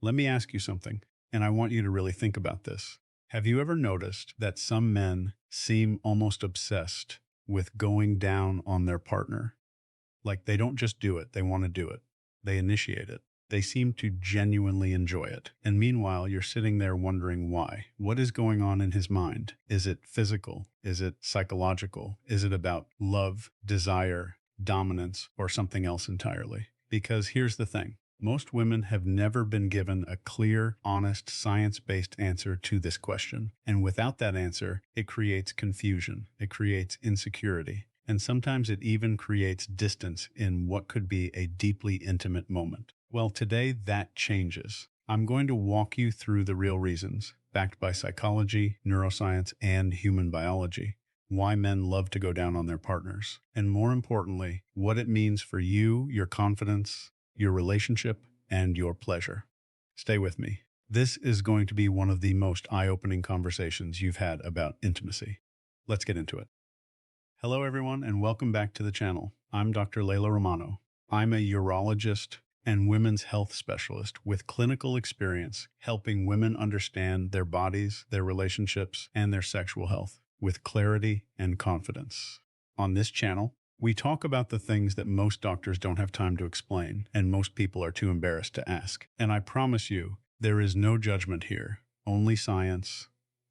Let me ask you something, and I want you to really think about this. Have you ever noticed that some men seem almost obsessed with going down on their partner? Like they don't just do it, they want to do it. They initiate it. They seem to genuinely enjoy it. And meanwhile, you're sitting there wondering why. What is going on in his mind? Is it physical? Is it psychological? Is it about love, desire, dominance, or something else entirely? Because here's the thing. Most women have never been given a clear, honest, science-based answer to this question. And without that answer, it creates confusion. It creates insecurity. And sometimes it even creates distance in what could be a deeply intimate moment. Well, today that changes. I'm going to walk you through the real reasons, backed by psychology, neuroscience, and human biology, why men love to go down on their partners, and more importantly, what it means for you, your confidence, your relationship, and your pleasure. Stay with me. This is going to be one of the most eye-opening conversations you've had about intimacy. Let's get into it. Hello, everyone, and welcome back to the channel. I'm Dr. Layla Romano. I'm a urologist and women's health specialist with clinical experience helping women understand their bodies, their relationships, and their sexual health with clarity and confidence. On this channel, we talk about the things that most doctors don't have time to explain and most people are too embarrassed to ask. And I promise you, there is no judgment here, only science,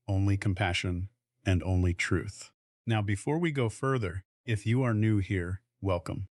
only compassion, and only truth. Now, before we go further, if you are new here, welcome.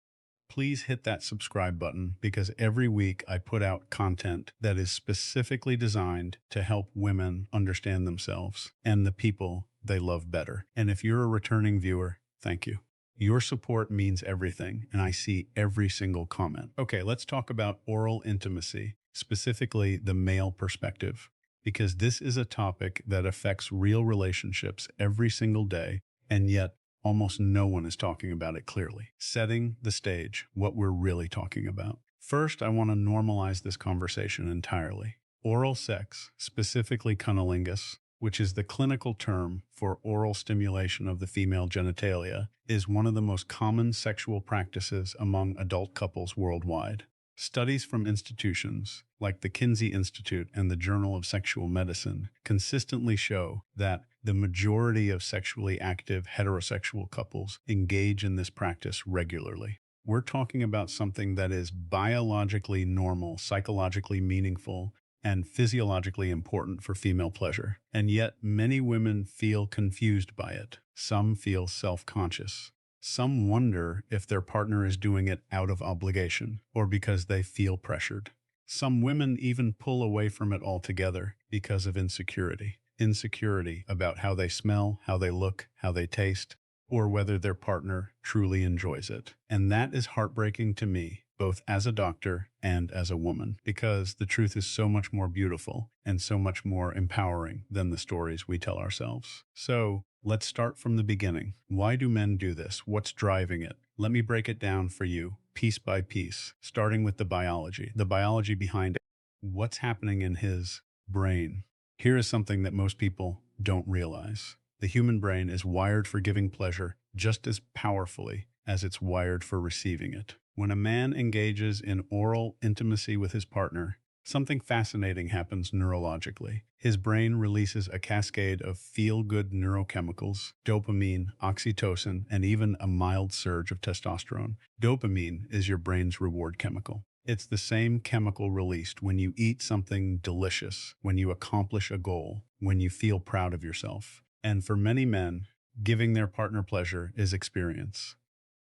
Please hit that subscribe button because every week I put out content that is specifically designed to help women understand themselves and the people they love better. And if you're a returning viewer, thank you. Your support means everything, and I see every single comment. Okay, let's talk about oral intimacy, specifically the male perspective, because this is a topic that affects real relationships every single day, and yet almost no one is talking about it clearly. Setting the stage, what we're really talking about. First, I want to normalize this conversation entirely. Oral sex, specifically cunnilingus, which is the clinical term for oral stimulation of the female genitalia, is one of the most common sexual practices among adult couples worldwide. Studies from institutions like the Kinsey Institute and the Journal of Sexual Medicine consistently show that the majority of sexually active heterosexual couples engage in this practice regularly. We're talking about something that is biologically normal, psychologically meaningful, and physiologically important for female pleasure. And yet many women feel confused by it. Some feel self-conscious. Some wonder if their partner is doing it out of obligation or because they feel pressured. Some women even pull away from it altogether because of insecurity. Insecurity about how they smell, how they look, how they taste, or whether their partner truly enjoys it. And that is heartbreaking to me, both as a doctor and as a woman, because the truth is so much more beautiful and so much more empowering than the stories we tell ourselves. So let's start from the beginning. Why do men do this? What's driving it? Let me break it down for you, piece by piece, starting with the biology behind it. What's happening in his brain? Here is something that most people don't realize. The human brain is wired for giving pleasure just as powerfully as it's wired for receiving it. When a man engages in oral intimacy with his partner, something fascinating happens neurologically. His brain releases a cascade of feel-good neurochemicals, dopamine, oxytocin, and even a mild surge of testosterone. Dopamine is your brain's reward chemical. It's the same chemical released when you eat something delicious, when you accomplish a goal, when you feel proud of yourself. And for many men, giving their partner pleasure is experience.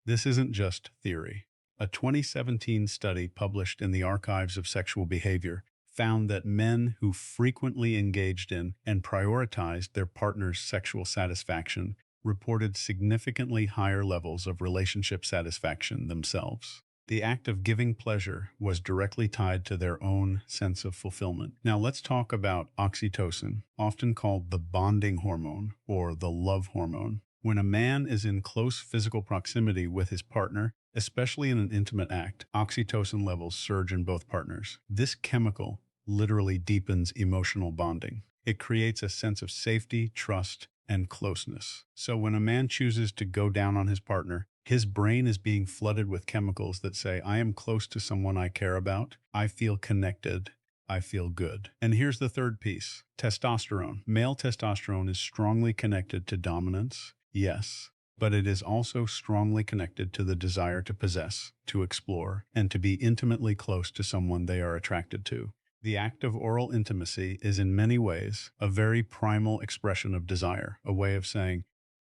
This isn't just theory. A 2017 study published in the Archives of Sexual Behavior found that men who frequently engaged in and prioritized their partner's sexual satisfaction reported significantly higher levels of relationship satisfaction themselves. The act of giving pleasure was directly tied to their own sense of fulfillment. Now let's talk about oxytocin, often called the bonding hormone or the love hormone. When a man is in close physical proximity with his partner, especially in an intimate act, oxytocin levels surge in both partners. This chemical literally deepens emotional bonding. It creates a sense of safety, trust, and closeness. So when a man chooses to go down on his partner, his brain is being flooded with chemicals that say, I am close to someone I care about, I feel connected, I feel good. And here's the third piece: testosterone. Male testosterone is strongly connected to dominance, yes, but it is also strongly connected to the desire to possess, to explore, and to be intimately close to someone they are attracted to. The act of oral intimacy is in many ways a very primal expression of desire, a way of saying,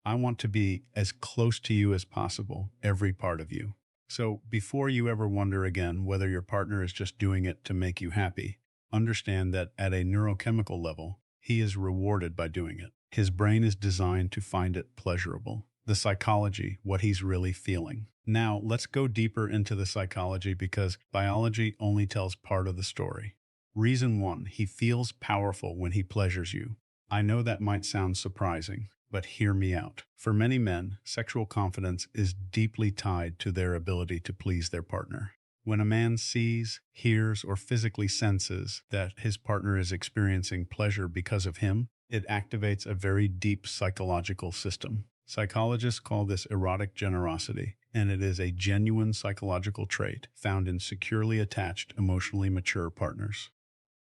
I want to be as close to you as possible, every part of you. So before you ever wonder again whether your partner is just doing it to make you happy, understand that at a neurochemical level, he is rewarded by doing it. His brain is designed to find it pleasurable. The psychology, what he's really feeling. Now, let's go deeper into the psychology because biology only tells part of the story. Reason one, he feels powerful when he pleasures you. I know that might sound surprising, but hear me out. For many men, sexual confidence is deeply tied to their ability to please their partner. When a man sees, hears, or physically senses that his partner is experiencing pleasure because of him, it activates a very deep psychological system. Psychologists call this erotic generosity, and it is a genuine psychological trait found in securely attached, emotionally mature partners.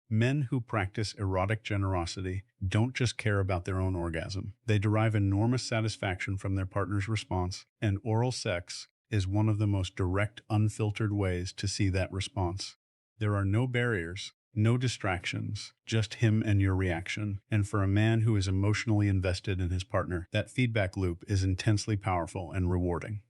Men who practice erotic generosity don't just care about their own orgasm. They derive enormous satisfaction from their partner's response, and oral sex is one of the most direct, unfiltered ways to see that response. There are no barriers, no distractions, just him and your reaction. And for a man who is emotionally invested in his partner, that feedback loop is intensely powerful and rewarding.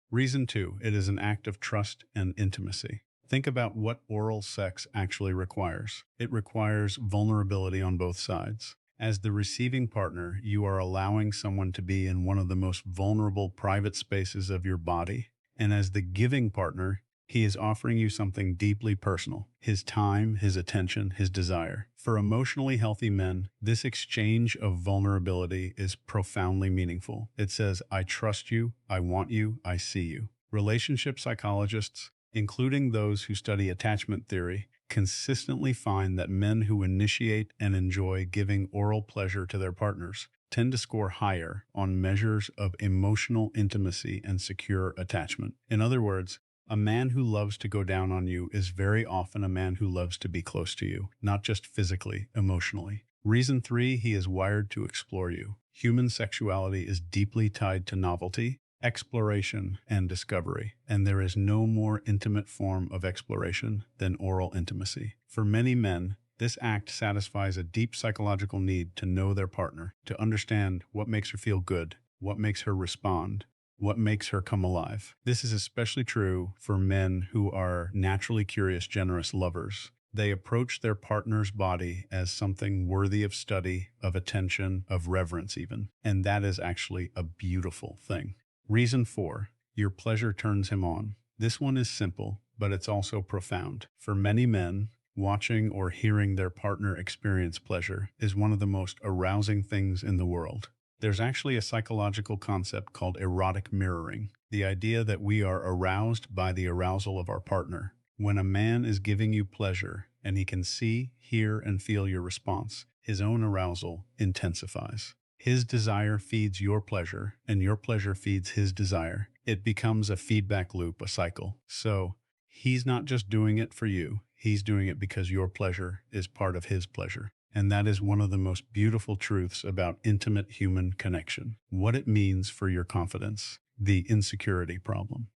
Reason two, it is an act of trust and intimacy. Think about what oral sex actually requires. It requires vulnerability on both sides. As the receiving partner, you are allowing someone to be in one of the most vulnerable private spaces of your body. And as the giving partner, he is offering you something deeply personal: his time, his attention, his desire. For emotionally healthy men, this exchange of vulnerability is profoundly meaningful. It says, I trust you, I want you, I see you. Relationship psychologists, including those who study attachment theory, consistently find that men who initiate and enjoy giving oral pleasure to their partners tend to score higher on measures of emotional intimacy and secure attachment. In other words, a man who loves to go down on you is very often a man who loves to be close to you, not just physically, emotionally. Reason three, he is wired to explore you. Human sexuality is deeply tied to novelty, exploration, and discovery, and there is no more intimate form of exploration than oral intimacy. For many men, this act satisfies a deep psychological need to know their partner, to understand what makes her feel good, what makes her respond, what makes her come alive. This is especially true for men who are naturally curious, generous lovers. They approach their partner's body as something worthy of study, of attention, of reverence even. And that is actually a beautiful thing. Reason four, your pleasure turns him on. This one is simple, but it's also profound. For many men, watching or hearing their partner experience pleasure is one of the most arousing things in the world. There's actually a psychological concept called erotic mirroring, the idea that we are aroused by the arousal of our partner. When a man is giving you pleasure and he can see, hear, and feel your response, his own arousal intensifies. His desire feeds your pleasure, and your pleasure feeds his desire. It becomes a feedback loop, a cycle. So he's not just doing it for you, he's doing it because your pleasure is part of his pleasure. And that is one of the most beautiful truths about intimate human connection, what it means for your confidence, the insecurity problem.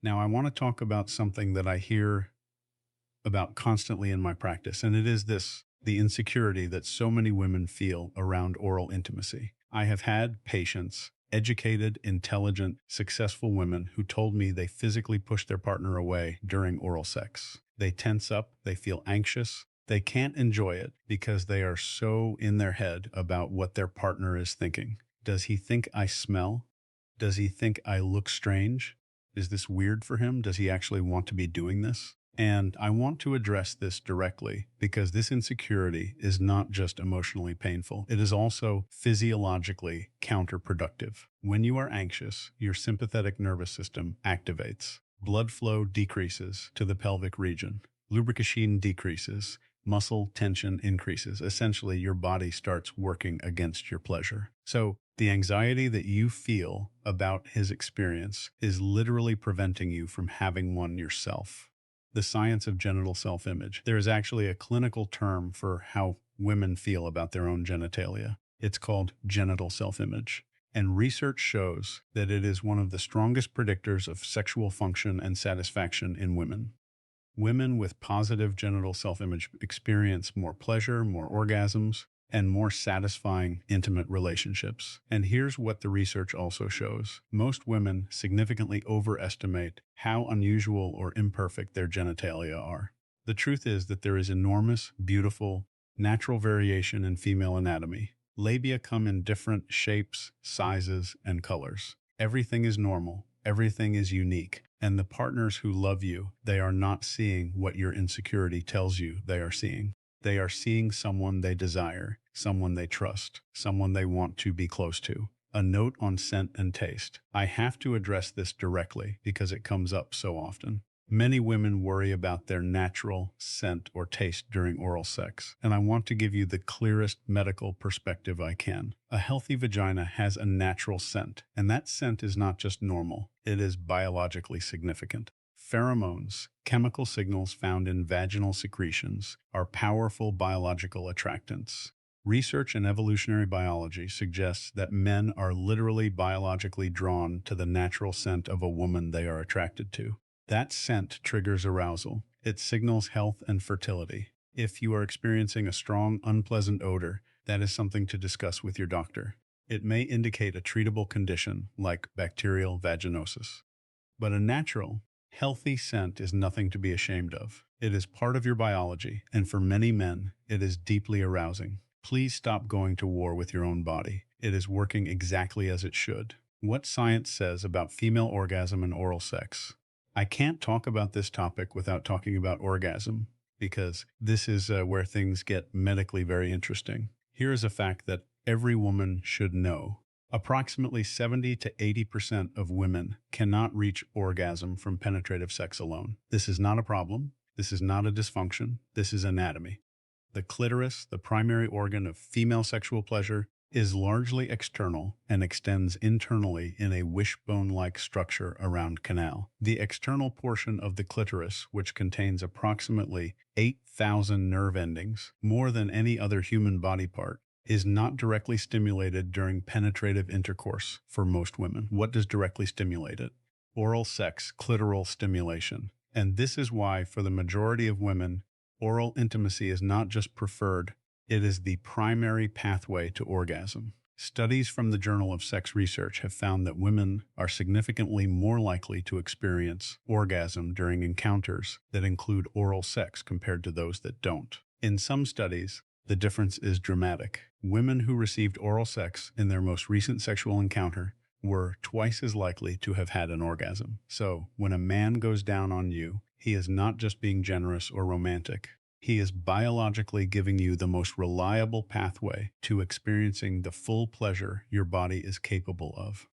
Now, I want to talk about something that I hear about constantly in my practice, and it is this: the insecurity that so many women feel around oral intimacy. I have had patients, educated, intelligent, successful women who told me they physically push their partner away during oral sex. They tense up, they feel anxious, they can't enjoy it because they are so in their head about what their partner is thinking. Does he think I smell? Does he think I look strange? Is this weird for him? Does he actually want to be doing this? And I want to address this directly because this insecurity is not just emotionally painful. It is also physiologically counterproductive. When you are anxious, your sympathetic nervous system activates. Blood flow decreases to the pelvic region. Lubrication decreases. Muscle tension increases. Essentially, your body starts working against your pleasure. So the anxiety that you feel about his experience is literally preventing you from having one yourself. the science of genital self-image. There is actually a clinical term for how women feel about their own genitalia. It's called genital self-image. And research shows that it is one of the strongest predictors of sexual function and satisfaction in women. Women with positive genital self-image experience more pleasure, more orgasms, and more satisfying intimate relationships. And here's what the research also shows. Most women significantly overestimate how unusual or imperfect their genitalia are. The truth is that there is enormous, beautiful, natural variation in female anatomy. Labia come in different shapes, sizes, and colors. Everything is normal. Everything is unique. And the partners who love you, they are not seeing what your insecurity tells you they are seeing. They are seeing someone they desire, someone they trust, someone they want to be close to. A note on scent and taste. I have to address this directly because it comes up so often. Many women worry about their natural scent or taste during oral sex, and I want to give you the clearest medical perspective I can. A healthy vagina has a natural scent, and that scent is not just normal, it is biologically significant. Pheromones, chemical signals found in vaginal secretions, are powerful biological attractants. Research in evolutionary biology suggests that men are literally biologically drawn to the natural scent of a woman they are attracted to. That scent triggers arousal. It signals health and fertility. If you are experiencing a strong, unpleasant odor, that is something to discuss with your doctor. It may indicate a treatable condition like bacterial vaginosis. But a natural, healthy scent is nothing to be ashamed of. It is part of your biology, and for many men, it is deeply arousing. Please stop going to war with your own body. It is working exactly as it should. What science says about female orgasm and oral sex. I can't talk about this topic without talking about orgasm, because this is where things get medically very interesting. Here is a fact that every woman should know. Approximately 70 to 80% of women cannot reach orgasm from penetrative sex alone. This is not a problem. This is not a dysfunction. This is anatomy. The clitoris, the primary organ of female sexual pleasure, is largely external and extends internally in a wishbone-like structure around canal. The external portion of the clitoris, which contains approximately 8,000 nerve endings, more than any other human body part, is not directly stimulated during penetrative intercourse for most women. What does directly stimulate it? Oral sex, clitoral stimulation. And this is why, for the majority of women, oral intimacy is not just preferred, it is the primary pathway to orgasm. Studies from the Journal of Sex Research have found that women are significantly more likely to experience orgasm during encounters that include oral sex compared to those that don't. In some studies, the difference is dramatic. Women who received oral sex in their most recent sexual encounter were twice as likely to have had an orgasm. So, when a man goes down on you, he is not just being generous or romantic. He is biologically giving you the most reliable pathway to experiencing the full pleasure your body is capable of.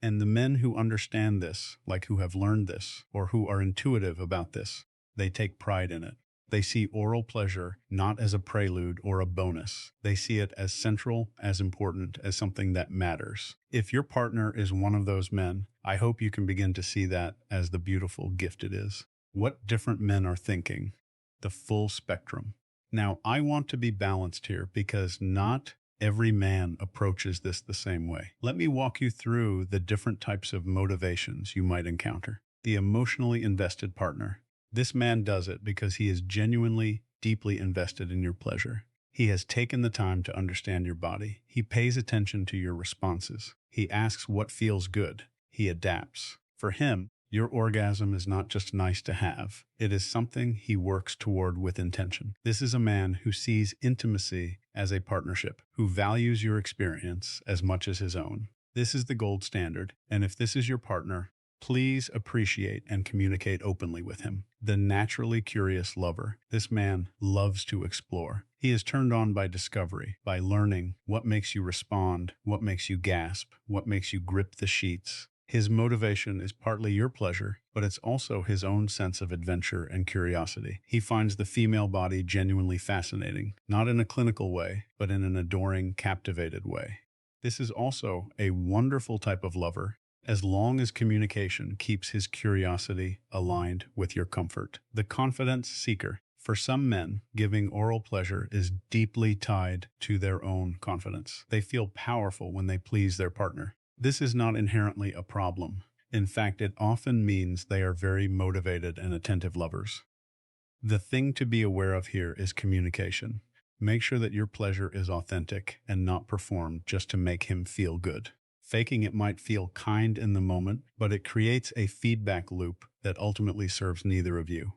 And the men who understand this, like who have learned this, or who are intuitive about this, they take pride in it. They see oral pleasure not as a prelude or a bonus. They see it as central, as important, as something that matters. If your partner is one of those men, I hope you can begin to see that as the beautiful gift it is. What different men are thinking. The full spectrum. Now, I want to be balanced here because not every man approaches this the same way. Let me walk you through the different types of motivations you might encounter. The emotionally invested partner. This man does it because he is genuinely, deeply invested in your pleasure. He has taken the time to understand your body. He pays attention to your responses. He asks what feels good. He adapts. For him, your orgasm is not just nice to have. It is something he works toward with intention. This is a man who sees intimacy as a partnership, who values your experience as much as his own. This is the gold standard, and if this is your partner, please appreciate and communicate openly with him. The naturally curious lover. This man loves to explore. He is turned on by discovery, by learning what makes you respond, what makes you gasp, what makes you grip the sheets. His motivation is partly your pleasure, but it's also his own sense of adventure and curiosity. He finds the female body genuinely fascinating, not in a clinical way, but in an adoring, captivated way. This is also a wonderful type of lover as long as communication keeps his curiosity aligned with your comfort. The confidence seeker. For some men, giving oral pleasure is deeply tied to their own confidence. They feel powerful when they please their partner. This is not inherently a problem. In fact, it often means they are very motivated and attentive lovers. The thing to be aware of here is communication. Make sure that your pleasure is authentic and not performed just to make him feel good. Faking it might feel kind in the moment, but it creates a feedback loop that ultimately serves neither of you.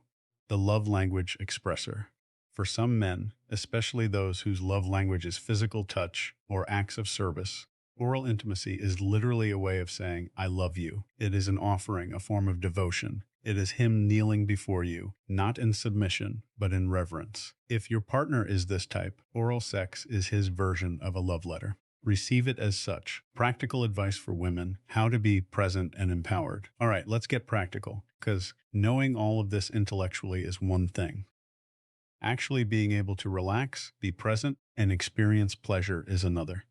The love language expressor. For some men, especially those whose love language is physical touch or acts of service, oral intimacy is literally a way of saying, I love you. It is an offering, a form of devotion. It is him kneeling before you, not in submission, but in reverence. If your partner is this type, oral sex is his version of a love letter. Receive it as such. Practical advice for women, how to be present and empowered. All right, let's get practical, because knowing all of this intellectually is one thing. Actually being able to relax, be present, and experience pleasure is another.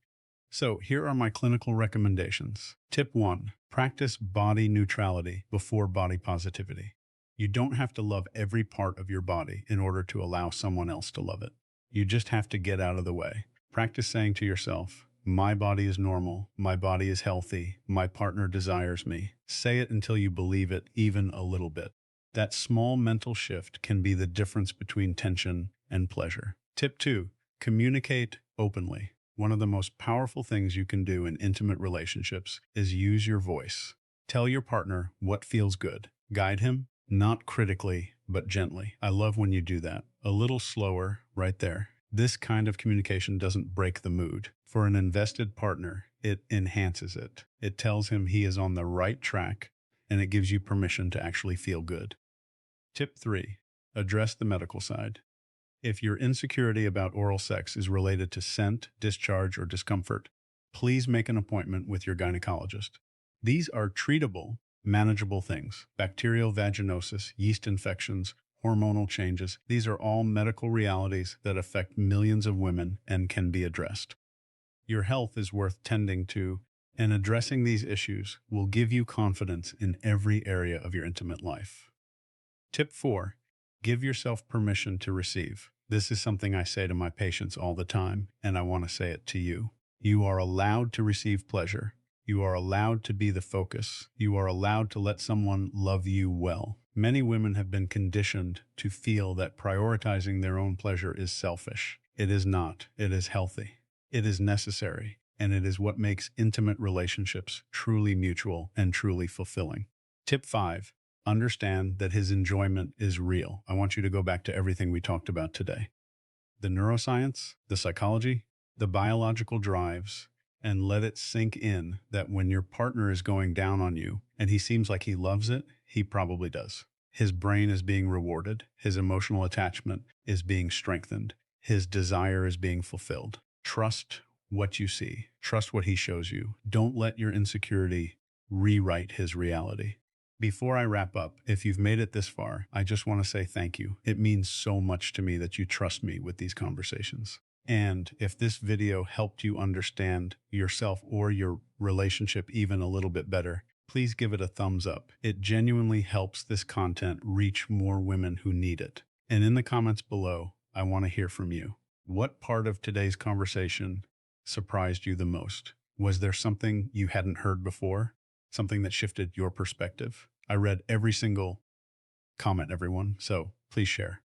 So here are my clinical recommendations. Tip 1. Practice body neutrality before body positivity. You don't have to love every part of your body in order to allow someone else to love it. You just have to get out of the way. Practice saying to yourself, my body is normal, my body is healthy, my partner desires me. Say it until you believe it even a little bit. That small mental shift can be the difference between tension and pleasure. Tip 2. Communicate openly. One of the most powerful things you can do in intimate relationships is use your voice. Tell your partner what feels good. Guide him, not critically, but gently. I love when you do that. A little slower, right there. This kind of communication doesn't break the mood. For an invested partner, it enhances it. It tells him he is on the right track, and it gives you permission to actually feel good. Tip 3. Address the medical side. If your insecurity about oral sex is related to scent, discharge, or discomfort, please make an appointment with your gynecologist. These are treatable, manageable things. Bacterial vaginosis, yeast infections, hormonal changes, these are all medical realities that affect millions of women and can be addressed. Your health is worth tending to, and addressing these issues will give you confidence in every area of your intimate life. Tip 4. Give yourself permission to receive. This is something I say to my patients all the time, and I want to say it to you. You are allowed to receive pleasure. You are allowed to be the focus. You are allowed to let someone love you well. Many women have been conditioned to feel that prioritizing their own pleasure is selfish. It is not. It is healthy. It is necessary, and it is what makes intimate relationships truly mutual and truly fulfilling. Tip 5. Understand that his enjoyment is real. I want you to go back to everything we talked about today. The neuroscience, the psychology, the biological drives, and let it sink in that when your partner is going down on you and he seems like he loves it, he probably does. His brain is being rewarded. His emotional attachment is being strengthened. His desire is being fulfilled. Trust what you see. Trust what he shows you. Don't let your insecurity rewrite his reality. Before I wrap up, if you've made it this far, I just want to say thank you. It means so much to me that you trust me with these conversations. And if this video helped you understand yourself or your relationship even a little bit better, please give it a thumbs up. It genuinely helps this content reach more women who need it. And in the comments below, I want to hear from you. What part of today's conversation surprised you the most? Was there something you hadn't heard before? Something that shifted your perspective? I read every single comment, everyone, so please share.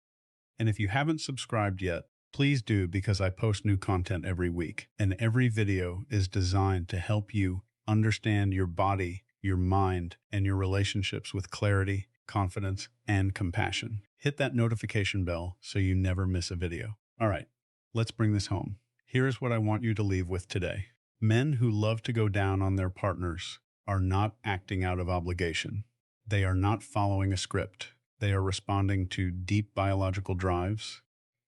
And if you haven't subscribed yet, please do, because I post new content every week, and every video is designed to help you understand your body, your mind, and your relationships with clarity, confidence, and compassion. Hit that notification bell so you never miss a video. All right, let's bring this home. Here's what I want you to leave with today. Men who love to go down on their partners are not acting out of obligation. They are not following a script. They are responding to deep biological drives,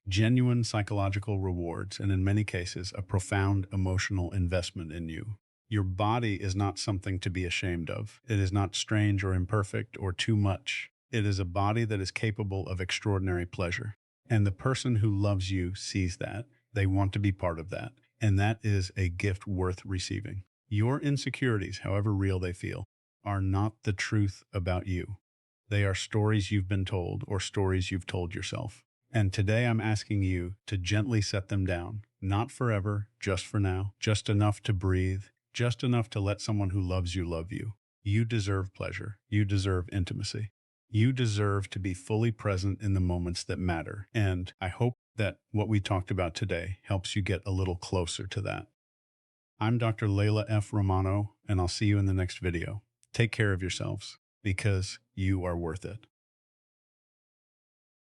genuine psychological rewards, and in many cases, a profound emotional investment in you. Your body is not something to be ashamed of. It is not strange or imperfect or too much. It is a body that is capable of extraordinary pleasure. And the person who loves you sees that. They want to be part of that. And that is a gift worth receiving. Your insecurities, however real they feel, are not the truth about you. They are stories you've been told or stories you've told yourself. And today I'm asking you to gently set them down, not forever, just for now, just enough to breathe, just enough to let someone who loves you love you. You deserve pleasure. You deserve intimacy. You deserve to be fully present in the moments that matter. And I hope that what we talked about today helps you get a little closer to that. I'm Dr. Layla F. Romano, and I'll see you in the next video. Take care of yourselves because you are worth it.